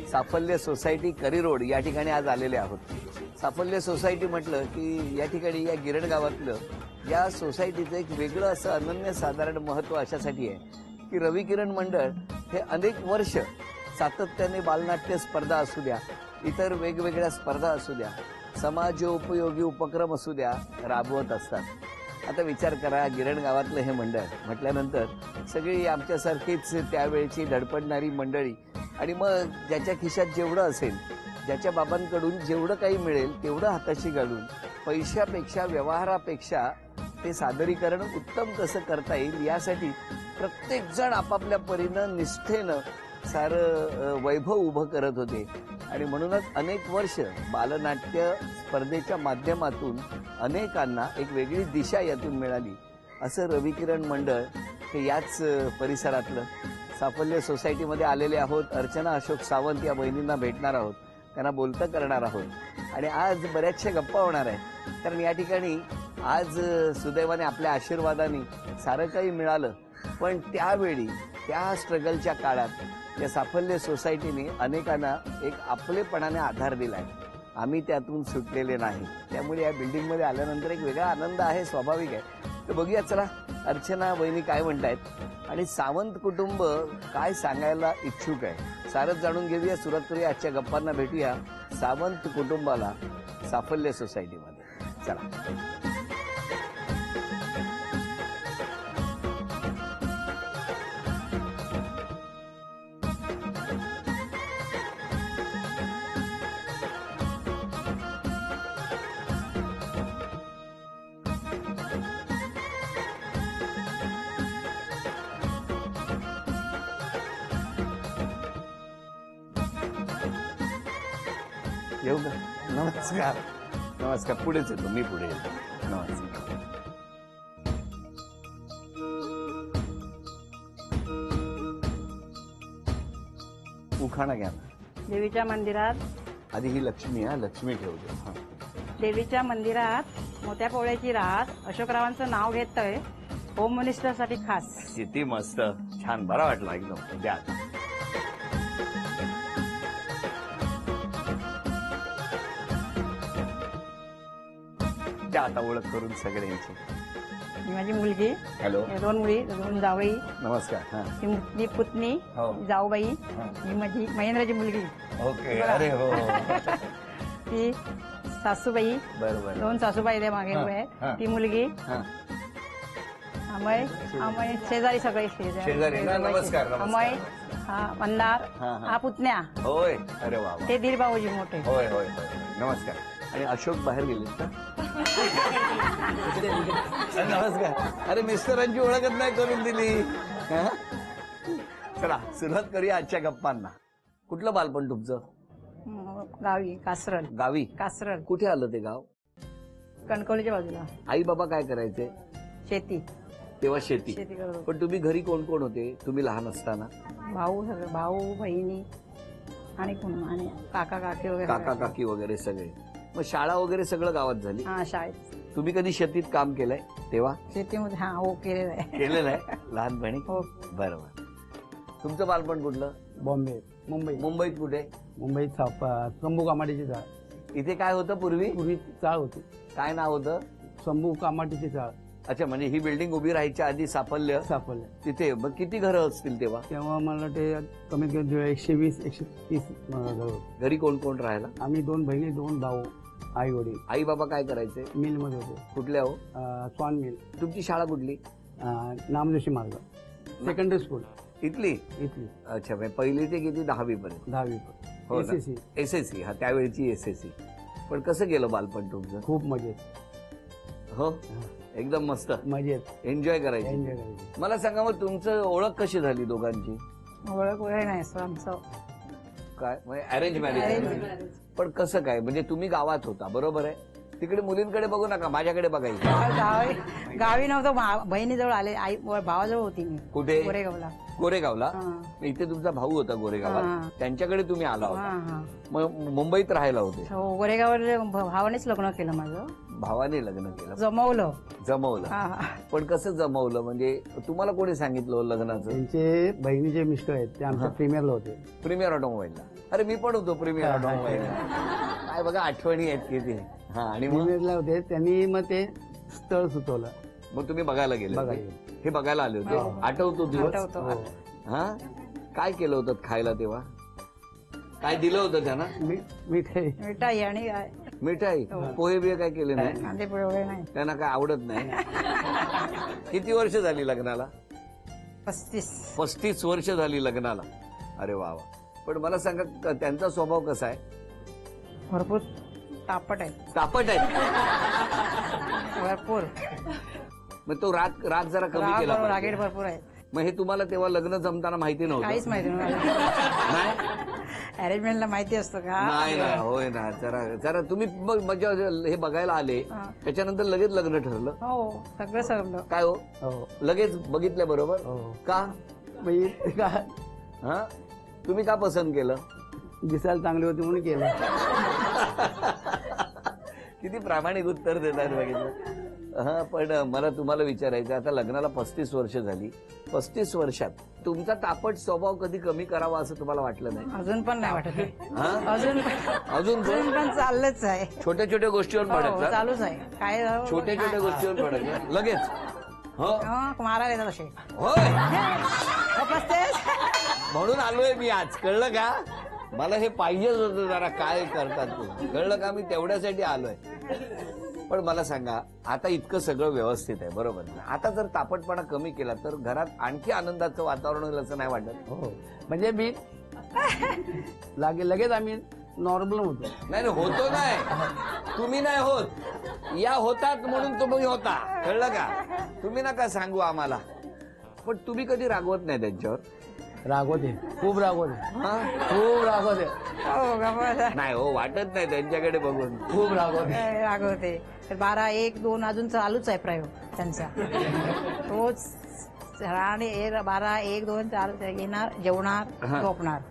साफल्य society करी road या ठिकाणी आज आलेले आहोत। साफल्य सोसायटी म्हटलं की या ठिकाणी या गिरण गावातलं या सोसायटीचं एक वेगळं असं अनन्यसाधारण महत्व अशासाठी आहे की रवी किरण मंडळ हे अनेक वर्ष सातत्याने बालनाट्य स्पर्धा असू द्या, इतर वेगवेगळ्या स्पर्धा असू द्या, समाजोपयोगी उपक्रम असू द्या, राबवत असतात। आता विचार करा, गिरण गावातलं हे मंडळ म्हटल्यानंतर सगळी आमच्यासारखीच त्यावेळची धडपडणारी मंडळी आणि मग ज्याच्या खिशात जेवढं असेल, ज्याच्या बाबांकडून जेवढं काही मिळेल तेवढं हाताशी घालून पैशापेक्षा व्यवहारापेक्षा ते सादरीकरण उत्तम कसं करता येईल यासाठी प्रत्येक जण आपापल्या परीनं निष्ठेनं सारं वैभव उभं करत होते। आणि म्हणूनच अनेक वर्ष बालनाट्य स्पर्धेच्या माध्यमातून अनेकांना एक वेगळी दिशा यातून मिळाली। असं रवी किरण मंडळ हे याच परिसरातलं साफल्य सोसायटीमध्ये आलेले आहोत। अर्चना अशोक सावंत या बहिणींना भेटणार आहोत, त्यांना बोलतं करणार आहोत आणि आज बऱ्याचशा गप्पा होणार आहेत। कारण या ठिकाणी आज सुदैवाने आपल्या आशीर्वादाने सारं काही मिळालं, पण त्यावेळी त्या स्ट्रगलच्या काळात या साफल्य सोसायटीने अनेकांना एक आपलेपणाने आधार दिलाय। आम्ही त्यातून सुटलेले नाही, त्यामुळे या बिल्डिंगमध्ये आल्यानंतर एक वेगळा आनंद आहे, स्वाभाविक आहे। तर बघूया चला अर्चना बहिणी काय म्हणतायत आणि सावंत कुटुंब काय सांगायला इच्छुक आहे, सारंच जाणून घेऊया। सुरुवात करूया आजच्या गप्पांना, भेटूया सावंत कुटुंबाला साफल्य सोसायटीमध्ये। चला येऊ का? नमस्कार नमस्कार, पुढेच येतो मी, पुढे येतो। नमस्कार। उखाणा घ्या ना। देवीच्या मंदिरात आधी ही लक्ष्मी आहे, लक्ष्मी ठेवू दे। हा, देवीच्या मंदिरात मोत्या पोळ्याची रात अशोकरावांचं नाव घेतोय होम मिनिस्टरसाठी खास। किती मस्त, छान, बरा वाटला एकदम। द्या आता। द्या आता ओळख करून सगळ्यांची। ही माझी मुलगी, हॅलो, या दोन मुली, दोन जावई, नमस्कार। हा, ही पुतणी, हो, जाऊबाई, हा, ही माझी महेंद्राची मुलगी, ओके, अरे हो, ती सासूबाई, बरोबर, दोन सासूबाई ते मागे उभे हा. आहेत, ती मुलगी, हा, अमय, अमय शेजारी सगळे शेजारी ना, नमस्कार, नमस्कार। अमय, हा मंदार, हा, हा. हा पुतण्या, होय, अरे वा वा, ते दीर भाऊजी मोठे। होय होय होय, नमस्कार। आणि अशोक बाहेर गेलेत का? नमस्कार। अरे मिस्टरांची ओळखच नाही करून दिली। हा? चला सुरुवात करूया आजच्या गप्पांना। कुठलं बालपण तुमचं? गावी कासरल, गावी? कासरल कुठे आलं ते गाव? कणकवलीच्या बाजूला। आई बाबा काय करायचे शेती, तेव्हा? शेती। शेती करत होतो। पण तुम्ही घरी कोण कोण होते तुम्ही लहान असताना? भाऊ सगळे, भाऊ बहिणी आणि कोण, आणि काका काकी वगैरे। काका काकी वगैरे सगळे? मग शाळा वगैरे सगळं गावात झाली? हा, शाळेत। तुम्ही कधी शेतीत काम केलंय तेव्हा? शेतीमध्ये हा, हो, केलेलं आहे। केलेलं आहे लहानपणी? हो। बरोबर। तुमचं बालपण कुठलं? बॉम्बे, मुंबई। मुंबईत कुठे? मुंबईत शंभू कामाटीची चाळ। इथे काय होतं पूर्वी? पूर्वी चाळ होती, काय नाव होतं? शंभू कामाटीची चाळ। अच्छा, म्हणजे ही बिल्डिंग उभी राहायच्या आधी साफल्य सापडल्या तिथे? मग किती घरं असतील तेव्हा? तेव्हा मला ते कमीत कमी 120 130 घर होते। घरी कोण कोण राहायला? आम्ही दोन बहिणी, दोन भाऊ, आई वडील। आई बाबा काय करायचे? मिल मध्ये होते, कुठल्या हो? स्वान मिल, तुमची शाळा कुठली? नामजोशी मार्ग, सेकंडरी स्कूल इथली? इथली। अच्छा, म्हणजे पहिली ते किती? 10वी पर्यंत? 10वी हो ना? SSC। SSC, हा, त्यावेळची SSC। पण कसं गेलं बालपण तुमचं? खूप मजेत, हो, एकदम मस्त, मजेत एन्जॉय करायची। एन्जॉय करायची। मला सांगा, मग तुमचं ओळख कशी झाली दोघांची? ओळख वगैरे नाही सर आमचं, काय म्हणजे अरेंज मॅरेज? पण कसं काय, म्हणजे तुम्ही गावात होता बरोबर आहे, तिकडे मुलींकडे बघू नका, माझ्याकडे बघायचं. गावी नव्हतं, बहिणीजवळ आले, आई भावाजवळ होती मी. कुठे? गोरेगावला. गोरेगावला. हा. इथे तुमचा भाऊ होता हा. गोरेगावात, त्यांच्याकडे तुम्ही आला हा, होता. हा. मग मुंबईत राहायला होते. हो, गोरेगावला भावानेच लग्न केलं माझं. भावाने लग्न केलं, जमवलं. जमवलं. हा, हा. पण कसं जमवलं म्हणजे तुम्हाला कोणी सांगितलं लग्नाचं? त्यांचे बहिणीचे मिस्टर आहेत ते आमच्या प्रीमियरला होते. प्रीमियर ऑटोमोबाईलला. अरे मी पण होतो प्रीमियर ऑटोमोबाईलला. काय बघा आठवणी आहेत किती. हा, आणि मग प्रीमियरला होते, त्यांनी मग ते स्थळ सुचवलं. मग तुम्ही बघायला गेले होते? बघायला. हे बघायला आले होते. हो. आठवतो दिवस? आठवतो. हो. हा, काय केलं होतं खायला तेव्हा? काय दिलं होतं त्यांना? मिठाई मिठाई आणि मिठाई, पोहे बिहे काय केले नाही? कांदे पोहे वगैरे नाही. त्यांना काय आवडत नाही. किती वर्ष झाली लग्नाला? 35 वर्ष झाली लग्नाला. अरे वा वा. पण मला सांगा त्यांचा स्वभाव कसा आहे? भरपूर तापट आहे. तापट आहे. भरपूर मग तो राग राग जरा कमी केला पाहिजे. रागेट भरपूर आहे. मग हे तुम्हाला तेव्हा लग्न जमताना माहिती नव्हतं? काहीच माहिती नाही. अरेंजमेंटला माहिती असतं का? नाही ना. होय ना. जरा जरा तुम्ही म्हणजे हे बघायला आले हा. त्याच्यानंतर लगेच लग्न ठरलं? हो, सगळं सरलं. काय हो? हो. लगेच बघितल्या बरोबर? हो. का? म्हणजे काय, हा, तुम्ही का पसंत केलं? दिसायला चांगली होती म्हणून केलं. किती प्रामाणिक उत्तर देतात बघितलं. हा, पण मला तुम्हाला विचारायचं, आता लग्नाला 35 वर्ष झाली. 35 वर्षात तुमचा तापट स्वभाव कधी कमी करावा असं तुम्हाला वाटलं नाही? अजून पण नाही वाटत आहे. हा? अजून अजून अजून पण चाललंच आहे. छोट्या छोट्या गोष्टीवर हो, पडत चालूच आहे. काय छोट्या छोट्या गोष्टीवर पडत लगेच. हो, मारायला येतात असे. होय. बसतेस. म्हणून आलोय मी आज, कळलं का? मला हे पाहिजेच होतं जरा. काय करतात तुम्ही, कळलं का? मी तेवढ्यासाठी आलोय. पण मला सांगा, आता इतकं सगळं व्यवस्थित आहे बरोबर ना? आता जर तापटपणा कमी केला तर घरात आणखी आनंदाचं वातावरण होईल असं नाही वाटत? हो, म्हणजे मी लगेच आम्ही नॉर्मल होतो. नाही होतो नाही, तुम्ही नाही होत, या होतात म्हणून तुम्ही होता, कळलं का? तुम्ही नका सांगू आम्हाला. पण तुम्ही कधी रागवत नाही त्यांच्यावर? रागवते, खूप रागवते. हा? खूप रागवते. हो, गप्पा. नाही हो, वाटत नाही त्यांच्याकडे बघून. खूप रागवते. रागवते. 12, 1, 2 अजून चालूच आहे प्रयोग त्यांचा. रोज आणि 12, 1, 2 चालूच आहे. येणार, जेवणार, झोपणार.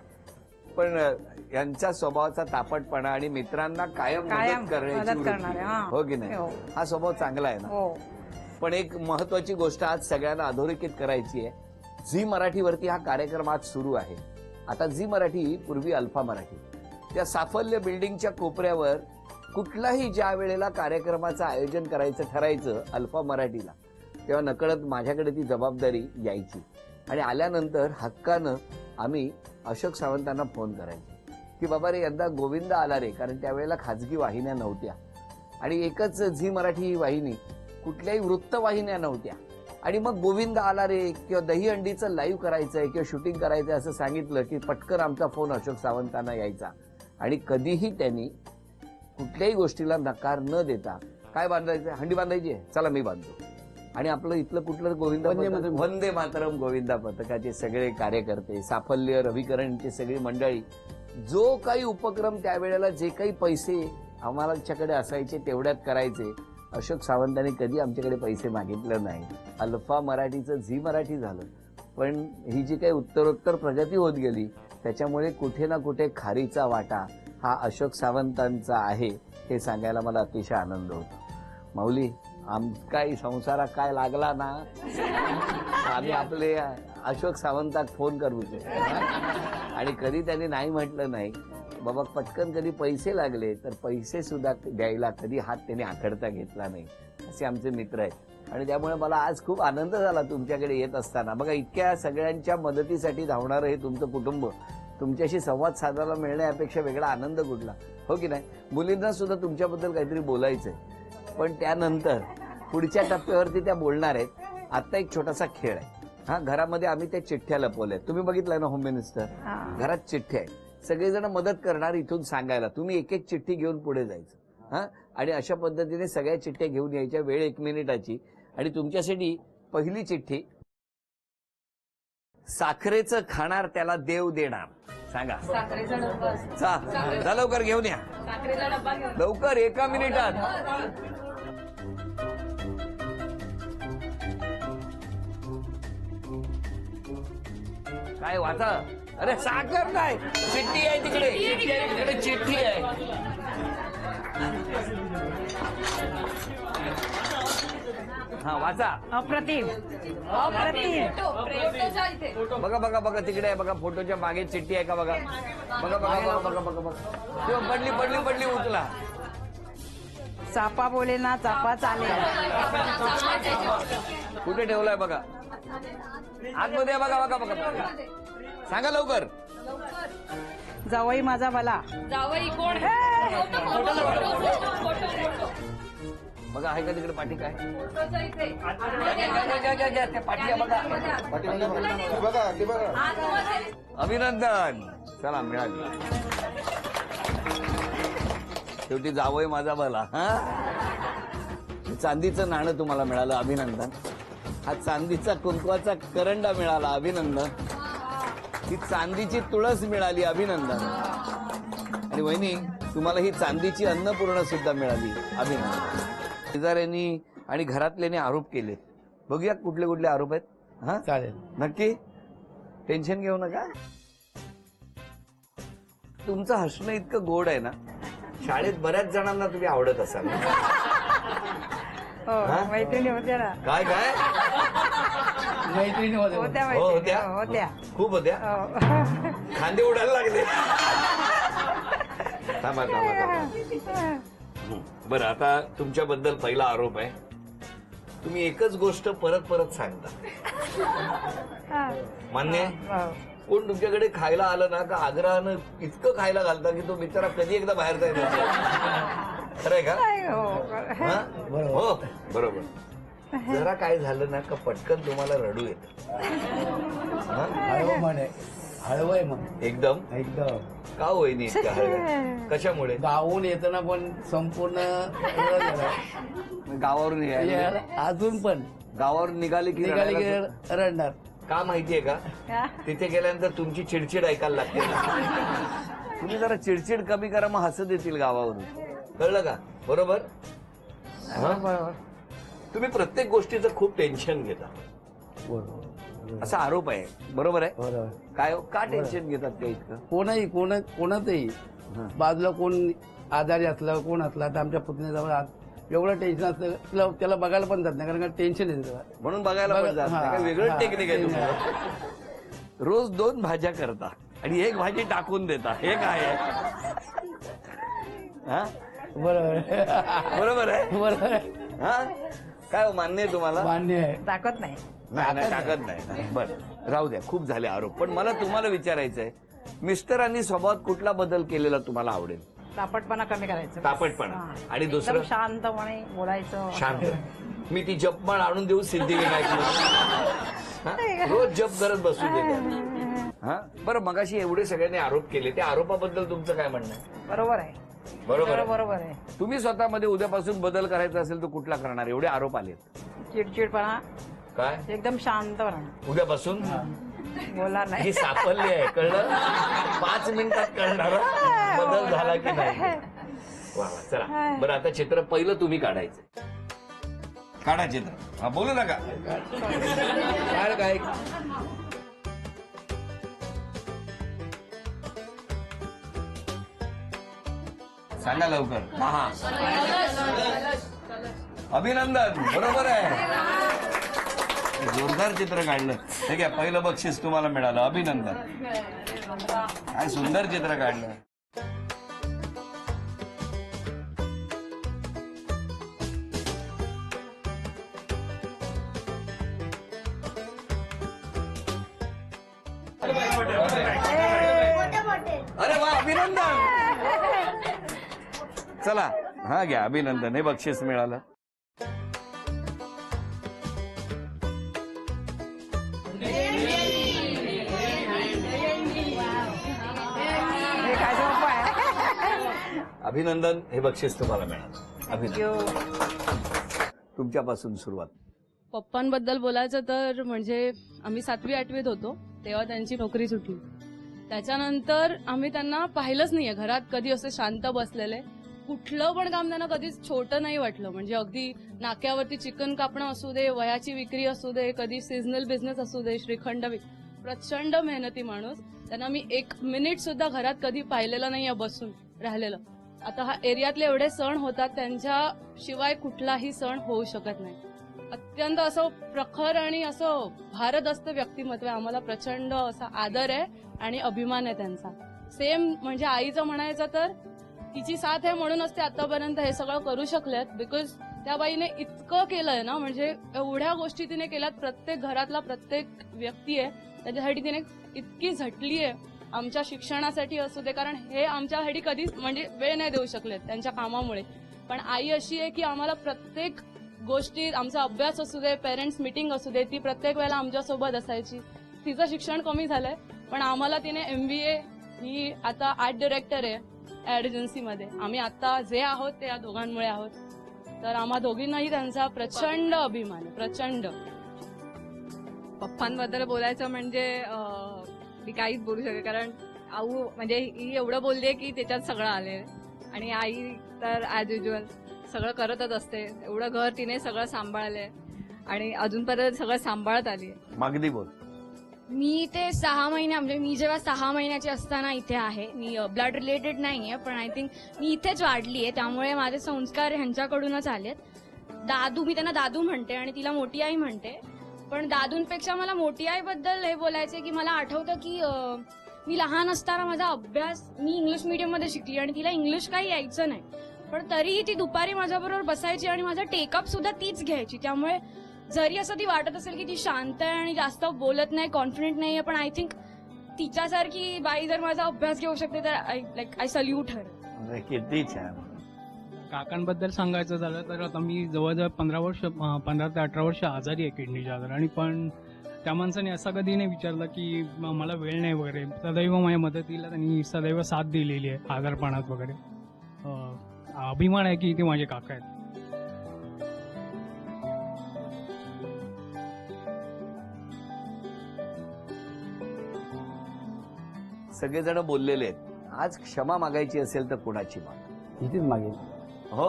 पण यांच्या स्वभावाचा तापटपणा आणि मित्रांना कायम कायम मदत करण्याची मदत करणार वृत्ती. आहे, हा. हो की नाही? हो. हा स्वभाव चांगला आहे ना? हो. पण एक महत्वाची गोष्ट आज सगळ्यांना अधोरेखित करायची आहे. झी मराठीवरती हा कार्यक्रम आज सुरू आहे. आता झी मराठी, पूर्वी अल्फा मराठी, त्या साफल्य बिल्डिंगच्या कोपऱ्यावर कुठलाही ज्या वेळेला कार्यक्रमाचं आयोजन करायचं ठरायचं अल्फा मराठीला, तेव्हा नकळत माझ्याकडे ती जबाबदारी यायची. आणि आल्यानंतर हक्कानं आम्ही अशोक सावंतांना फोन करायचो की बाबा रे, यंदा गोविंद आला रे. कारण त्यावेळेला खाजगी वाहिन्या नव्हत्या आणि एकच झी मराठी ही वाहिनी, कुठल्याही वृत्तवाहिन्या नव्हत्या. आणि मग गोविंद आला रे किंवा दहीहंडीचं लाईव्ह करायचंय किंवा शूटिंग करायचंय असं सांगितलं की पटकन आमचा फोन अशोक सावंतांना यायचा. आणि कधीही त्यांनी कुठल्याही गोष्टीला नकार न देता, काय बांधायचं, हंडी बांधायची आहे, चला मी बांधतो. आणि आपलं इथलं कुठलं गोविंदा वंदे मातरम गोविंदा पथकाचे सगळे कार्यकर्ते, साफल्य रविकरणची सगळी मंडळी, जो काही उपक्रम त्यावेळेला जे काही पैसे आम्हालाच्याकडे असायचे तेवढ्यात करायचे. अशोक सावंतांनी कधी आमच्याकडे पैसे मागितले नाही. अल्फा मराठीचं झी मराठी झालं, पण ही जी काही उत्तरोत्तर प्रगती होत गेली त्याच्यामुळे कुठे ना कुठे खारीचा वाटा हा अशोक सावंतांचा आहे हे सांगायला मला अतिशय आनंद होतो. माऊली, काही संसारात काय लागला ना, आम्ही आपले अशोक सावंताक फोन करू आणि कधी त्यांनी नाही म्हटलं नाही. बाबा पटकन कधी पैसे लागले तर पैसे सुद्धा द्यायला कधी हात त्यांनी आखडता घेतला नाही. असे आमचे मित्र आहेत. आणि त्यामुळे मला आज खूप आनंद झाला तुमच्याकडे येत असताना. बघा, इतक्या सगळ्यांच्या मदतीसाठी धावणारं हे तुमचं कुटुंब, तुमच्याशी संवाद साधायला मिळण्यापेक्षा वेगळा आनंद कुठला, हो की नाही? मुलींना सुद्धा तुमच्याबद्दल काहीतरी बोलायचंय, पण त्यानंतर पुढच्या टप्प्यावरती त्या बोलणार आहेत. आता एक छोटासा खेळ आहे. हा, घरामध्ये आम्ही त्या चिठ्ठ्या लपवल्या. तुम्ही बघितलंय ना होम मिनिस्टर, घरात चिठ्ठ्या आहेत. सगळेजण मदत करणार इथून सांगायला. तुम्ही एक एक चिठ्ठी घेऊन पुढे जायचं. हा, आणि अशा पद्धतीने सगळ्या चिठ्ठ्या घेऊन यायच्या. वेळ 1 मिनिटाची. आणि तुमच्यासाठी पहिली चिठ्ठी, साखरेचं खाणार त्याला देव देणार. सांगा. साखरेचा डब्बा असतो. जा लवकर घेऊन या. साखरेचा डब्बा घेऊन. लवकर 1 मिनिटात. काय वाचा. अरे साखर नाही, चिठ्ठी आहे तिकडे. तिकडे चिठ्ठी आहे. हा वाचा. अप्रतिम अप्रतिम. फोटोचा इथे. बघा बघा बघा तिकडे आहे बघा. फोटोच्या मागे चिठ्ठी आहे का बघा. बघा बघा बघा बघा बघा बघा. तेव्हा पडली पडली पडली उचला. चापा बोले ना चापा चाले. कुठे ठेवलाय बघा. आतमध्ये बघा बघा बघा बघा. सांगा लवकर. जावई माझा मला. जावई कोण? फोटो. बघा आहे का तिकडे पाठी काय. फोटोचा इथे. त्या पाठी आहे बघा. आतमध्ये. अभिनंदन. चला मिळाली. शेवटी जावई माझा भला. हा चांदीचं नाणं तुम्हाला मिळालं. अभिनंदन. हा चांदीचा कुंकवाचा करंडा मिळाला. अभिनंदन. ही चांदीची तुळस मिळाली. अभिनंदन. आणि वहिनी तुम्हाला ही चांदीची अन्नपूर्णा सुद्धा मिळाली. अभिनंदन. शेजाऱ्यांनी आणि घरातल्यानी आरोप केले. बघूया कुठले कुठले आरोप आहेत. हा चालेल. नक्की टेन्शन घेऊ नका. तुमचं हसणं इतकं गोड आहे ना, शाळेत बऱ्याच जणांना तुम्ही आवडत असाल. हो मैत्रिणी होत्या ना. काय काय मैत्रिणी होते. होत्या हो, होत्या? मैत्रिणी होत्या. खूप होत्या. हो. खांदे उडायला लागले. थांबा थांबा थांबा. बरं आता तुमच्याबद्दल पहिला आरोप आहे. तुम्ही एकच गोष्ट परत परत सांगता. मान्य आहे? हो. कोण तुमच्याकडे खायला आलं ना का आग्रहानं इतकं खायला घालता की तो बिचारा कधी एकदा बाहेर जाईल. खरंय का. हो. हा? हो बरोबर. जरा काय झालं ना का पटकन तुम्हाला रडू येत. हळवं म्हणे. हळवं आहे मग एकदम. एकदम. का होईनी इतकं हळवं? कशामुळे. गावून येताना पण संपूर्ण गावावरून यायला. अजून पण गावावरून निघाले की निघाले रडायला की रडणार. का माहितीये का. तिथे गेल्यानंतर तुमची चिडचिड ऐकायला लागते. तुम्ही जरा चिडचिड कमी करा मग हसत येतील गावावरून. कळलं का. बरोबर. बरोबर. तुम्ही प्रत्येक गोष्टीचं खूप टेन्शन घेता बरोबर. असा आरोप आहे. बरोबर आहे. बरोबर. काय हो? का टेन्शन घेतात का इतकं. कोणही कोणातही बाजूला कोण आजारी असलं कोण असला तर आमच्या पुतण्याजवळ एवढं टेन्शन असतं त्याला बघायला पण जात नाही कारण का टेन्शन येते त्याला. म्हणून बघायला पण जात नाही. काय वेगळं टेक्निक आहे तुम्हाला. रोज 2 भाज्या करता आणि 1 भाजी टाकून देता. हे काय आहे. हा बरोबर बरोबर आहे. बरोबर आहे. हा काय हो, मान्य आहे तुम्हाला. मान्य आहे. ताकद नाही. नाही टाकत नाही. बरं राहू द्या. खूप झाले आरोप. पण मला तुम्हाला विचारायचं आहे मिस्टरांनी स्वभावात कुठला बदल केलेला तुम्हाला आवडेल. तापटपणा कमी करायचं. तापटपणा. हा. आणि एकदम दुसरं शांतपणे बोलायचं. शांत. मी ती जपमाळ आणून देऊ सिद्धिविनायक. रोज जप करत बसू दे. हा बरं मगाशी एवढे सगळ्यांनी आरोप केले त्या आरोपाबद्दल तुमचं काय म्हणणं आहे. बरोबर आहे. बरोबर आहे. बरोबर आहे. तुम्ही स्वतःमध्ये उद्यापासून बदल करायचा असेल तर कुठला करणार. एवढे आरोप आलेत. चिडचिडपणा. काय एकदम शांतपणा. उद्यापासून बोलणार नाही. ही सापडली आहे. कळलं. 5 मिनिटात कळणार बदल झाला की नाही. वा वा. चला बरं आता चित्र पहिलं तुम्ही काढायचं. काढा चित्र. हा बोलू नका. काय सांगा लवकर. महा. अभिनंदन. बरोबर आहे. जोरदार चित्र काढलं. ठीक आहे. पहिलं बक्षीस तुम्हाला मिळालं. अभिनंदन. काय सुंदर चित्र काढलं. अरे वा. अभिनंदन. चला हा घ्या. अभिनंदन. हे बक्षीस मिळालं. हे काय सोपं आहे. अभिनंदन. हे बक्षीस तुम्हाला मिळालं. अभिनंदन. तुमच्यापासून सुरुवात. पप्पांबद्दल बोलायचं तर म्हणजे आम्ही 7वी 8वीत होतो तेव्हा त्यांची नोकरी सुटली त्याच्यानंतर आम्ही त्यांना पाहिलंच नाहीये घरात कधी असे शांत बसलेले. कुठलं पण काम त्यांना कधीच छोटं नाही वाटलं. म्हणजे अगदी नाक्यावरती चिकन कापणं असू दे, वयाची विक्री असू दे, कधी सीझनल बिझनेस असू दे, श्रीखंड प्रचंड मेहनती माणूस. त्यांना मी 1 मिनिट सुद्धा घरात कधी पाहिलेलं नाहीये बसून राहिलेलं. आता हा एरियातले एवढे सण होतात, त्यांच्याशिवाय कुठलाही सण होऊ शकत नाही. अत्यंत असं प्रखर आणि असं भारदस्त व्यक्तिमत्व आहे. आम्हाला प्रचंड असा आदर आहे आणि अभिमान आहे त्यांचा. सेम म्हणजे आईचं म्हणायचं तर तिची साथ आहे म्हणूनच ते आतापर्यंत हे सगळं करू शकलेत. बिकॉज त्या बाईने इतकं केलंय ना, म्हणजे एवढ्या गोष्टी तिने केल्यात. प्रत्येक घरातला प्रत्येक व्यक्ती आहे त्याच्यासाठी तिने इतकी झटली आहे. आमच्या शिक्षणासाठी असू दे, कारण हे आमच्यासाठी कधीच म्हणजे वेळ नाही देऊ शकलेत त्यांच्या कामामुळे. पण आई अशी आहे की आम्हाला प्रत्येक गोष्टी, आमचा अभ्यास असू दे, पेरेंट्स मीटिंग असू दे, ती प्रत्येक वेळेला आमच्यासोबत असायची. तिचं शिक्षण कमी झालंय पण आम्हाला तिने MBA, ही आता आर्ट डिरेक्टर आहे ऍड एजन्सीमध्ये. आम्ही आता जे आहोत ते या दोघांमुळे आहोत. तर आम्हा दोघींनाही त्यांचा प्रचंड अभिमान आहे, प्रचंड. पप्पांबद्दल बोलायचं म्हणजे मी काहीच बोलू शकते, कारण आऊ म्हणजे ही एवढं बोलली की त्याच्यात सगळं आले. आणि आई तर ॲज युज्युअल सगळं करतच असते. एवढं घर तिने सगळं सांभाळलंय आणि अजूनपर्यंत सगळं सांभाळत आली. मागदी बोल. मी ते 6 महिने म्हणजे मी जेव्हा 6 महिन्याची असताना इथे आहे. मी ब्लड रिलेटेड नाहीये, पण आय थिंक मी इथेच वाढली आहे, त्यामुळे माझे संस्कार ह्यांच्याकडूनच आलेत. दादू, मी त्यांना दादू म्हणते आणि तिला मोठी आई म्हणते. पण दादूंपेक्षा मला मोठी आईबद्दल हे बोलायचे की मला आठवतं की मी लहान असताना माझा अभ्यास, मी इंग्लिश मीडियममध्ये शिकली आणि तिला इंग्लिश काही यायचं नाही, पण तरीही ती दुपारी माझ्याबरोबर बसायची आणि माझा टेकअप सुद्धा तीच घ्यायची. त्यामुळे जरी असं ती वाटत असेल की ती शांत आहे आणि जास्त बोलत नाही, कॉन्फिडेंट नाहीये, पण आय थिंक तिच्यासारखी बाई जर माझा अभ्यास घेऊ शकते तर आय सल्यूट हर. किती छान. काकांबद्दल सांगायचं झालं तर आता मी जवळजवळ 15 ते 18 वर्ष आजारी आहे किडनीच्या आजाराने. पण त्या माणसाने असा कधी नाही विचारलं की मला वेळ नाही वगैरे. सदैव माझ्या मदतीला त्यांनी सदैव साथ दिलेली आहे आजारपणात वगैरे. अभिमान आहे की ते माझे काका आहेत. सगळेजण बोललेले आहेत. आज क्षमा मागायची असेल तर कोणाची माग? इथेच मागेल. हो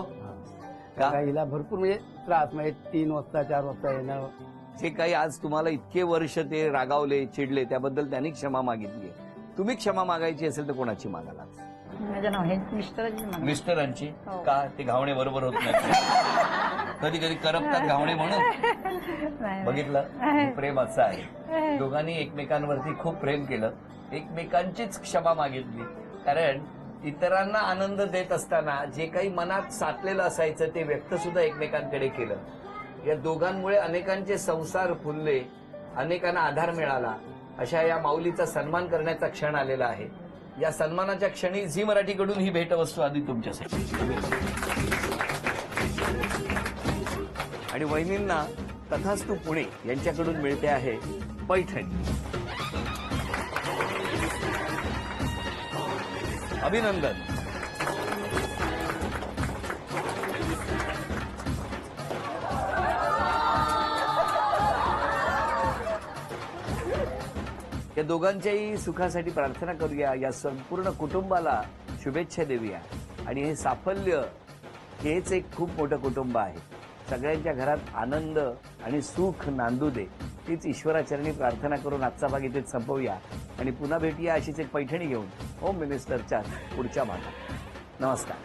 का? हिला भरपूर म्हणजे त्रास, म्हणजे 3 वाजता 4 वाजता येणं. जे काही आज तुम्हाला इतके वर्ष ते रागावले, चिडले, त्याबद्दल त्यांनी क्षमा मागितली. तुम्ही क्षमा मागायची असेल तर कोणाची मागाल? माझं नाव हे मिस्टरांची. मिस्टरांची. हो. का? ते घावणे बरोबर होत नाही. कधी कधी करपतात घावणे म्हणून. बघितलं, प्रेम असं आहे. दोघांनी एकमेकांवरती खूप प्रेम केलं, एकमेकांचीच क्षमा मागितली. कारण इतरांना आनंद देत असताना जे काही मनात साठलेलं असायचं ते व्यक्त सुद्धा एकमेकांकडे केलं. या दोघांमुळे अनेकांचे संसार फुलले, अनेकांना आधार मिळाला. अशा या माऊलीचा सन्मान करण्याचा क्षण आलेला आहे. या सन्मानाच्या क्षणी झी मराठीकडून ही भेटवस्तू आधी तुमच्यासाठी. आणि वहिनींना तथास्तु पुणे यांच्याकडून मिळते आहे पैठणी. अभिनंदन. या दोघांच्याही सुखासाठी प्रार्थना करूया. या संपूर्ण कुटुंबाला शुभेच्छा देऊया. आणि हे साफल्य हेच एक खूप मोठं कुटुंब आहे. सगळ्यांच्या घरात आनंद आणि सुख नांदू दे, तीच ईश्वराचरणी प्रार्थना करून आजचा भाग इथेच संपवूया. आणि पुन्हा भेटूया अशीच एक पैठणी घेऊन होम मिनिस्टरच्या पुढच्या भागात. नमस्कार.